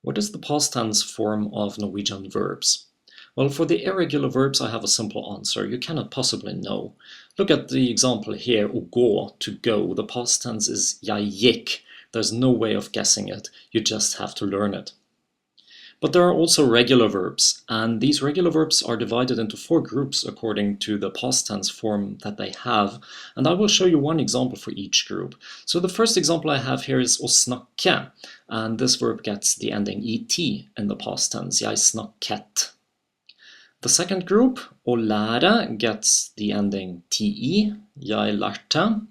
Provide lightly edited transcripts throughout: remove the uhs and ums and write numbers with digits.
What is the past tense form of Norwegian verbs? Well, for the irregular verbs, I have a simple answer. You cannot possibly know. Look at the example here, å gå, to go. The past tense is jeg gikk. There's no way of guessing it. You just have to learn it. But there are also regular verbs, and these regular verbs are divided into 4 groups according to the past tense form that they have, and I will show you one example for each group. So the first example I have here is å snakke, and this verb gets the ending et in the past tense, jeg snakket. The second group, å lære, gets the ending te, jeg lærte.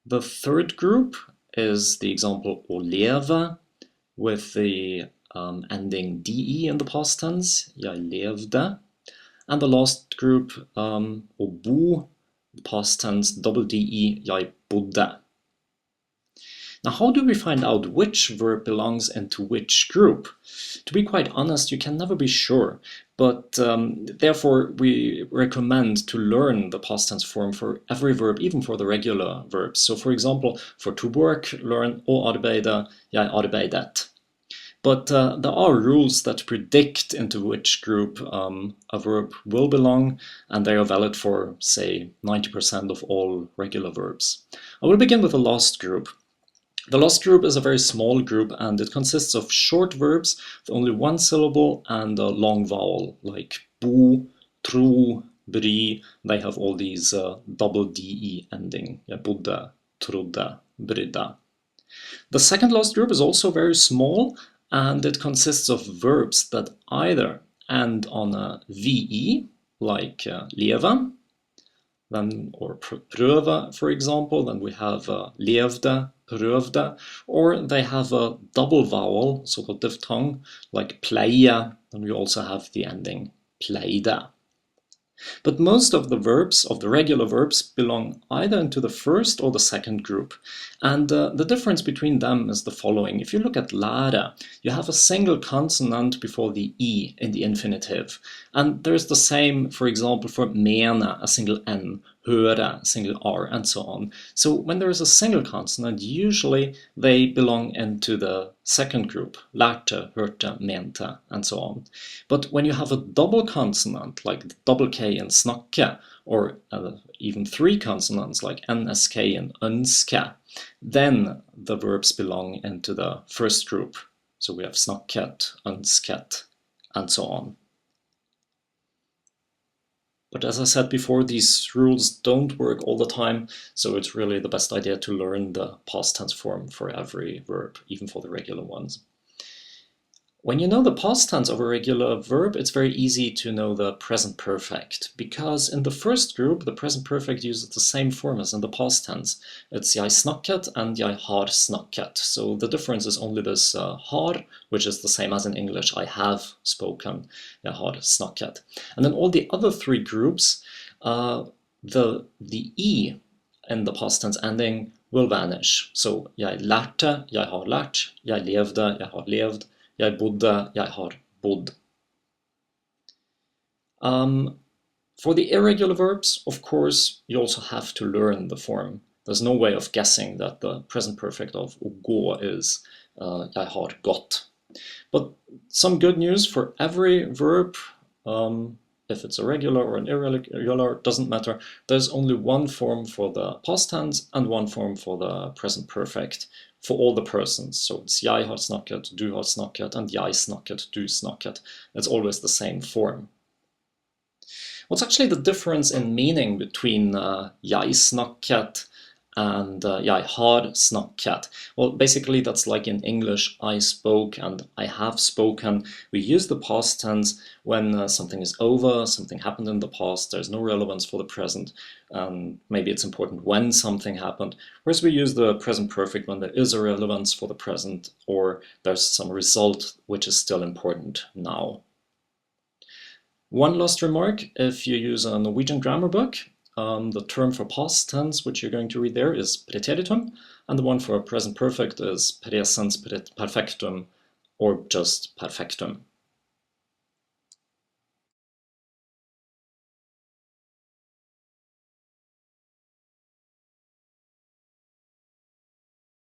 The third group is the example å leve, with the ending de in the past tense, jeg levde. And the last group, å bo, past tense, double de, jeg bodde. Now, how do we find out which verb belongs into which group? To be quite honest, you can never be sure, but therefore we recommend to learn the past tense form for every verb, even for the regular verbs. So for example, for to work, learn å arbeide, jeg arbeidet. But there are rules that predict into which group a verb will belong, and they are valid for, say, 90% of all regular verbs. I will begin with the last group. The last group is a very small group, and it consists of short verbs with only one syllable and a long vowel, like bo, tro, bry. They have all these double de ending. Jeg bodde, trodde, brydde. The second last group is also very small, and it consists of verbs that either end on a ve, like leve, then, or prøve, for example, then we have levde, prøvde, or they have a double vowel, so-called diphthong, like pleie, then we also have the ending pleide. But most of the verbs, of the regular verbs, belong either into the first or the second group. And the difference between them is the following. If you look at lære, you have a single consonant before the e in the infinitive. And there's the same, for example, for mene, a single n, høre, a single r, and so on. So when there is a single consonant, usually they belong into the second group, lærte, hørte, mente, and so on. But when you have a double consonant, like the double k in snakke, or even 3 consonants like nsk in ønske, then the verbs belong into the first group. So we have snakket, ønsket, and so on. But as I said before, these rules don't work all the time, so it's really the best idea to learn the past tense form for every verb, even for the regular ones. When you know the past tense of a regular verb, it's very easy to know the present perfect, because in the first group, the present perfect uses the same form as in the past tense. It's jeg snakket and jeg har snakket. So the difference is only this har, which is the same as in English, I have spoken, jeg har snakket. And then all the other 3 groups, the e in the past tense ending will vanish. So jeg lærte, jeg har lært, jeg levde, jeg har levd, jeg bodde, jeg har bodd. For the irregular verbs, of course, you also have to learn the form. There's no way of guessing that the present perfect of å gå is jeg har gått. But some good news for every verb, if it's a regular or an irregular, doesn't matter. There's only one form for the past tense and one form for the present perfect for all the persons. So it's jeg har snakket, du har snakket, and jeg snakket, du snakket. It's always the same form. What's actually the difference in meaning between jeg snakket and jeg har snakket? Well, basically that's like in English, I spoke and I have spoken. We use the past tense when something is over, something happened in the past, there's no relevance for the present, maybe it's important when something happened, whereas we use the present perfect when there is a relevance for the present or there's some result which is still important now. One last remark, if you use a Norwegian grammar book, the term for past tense, which you're going to read there, is preteritum, and the one for present perfect is presens perfectum, or just perfectum.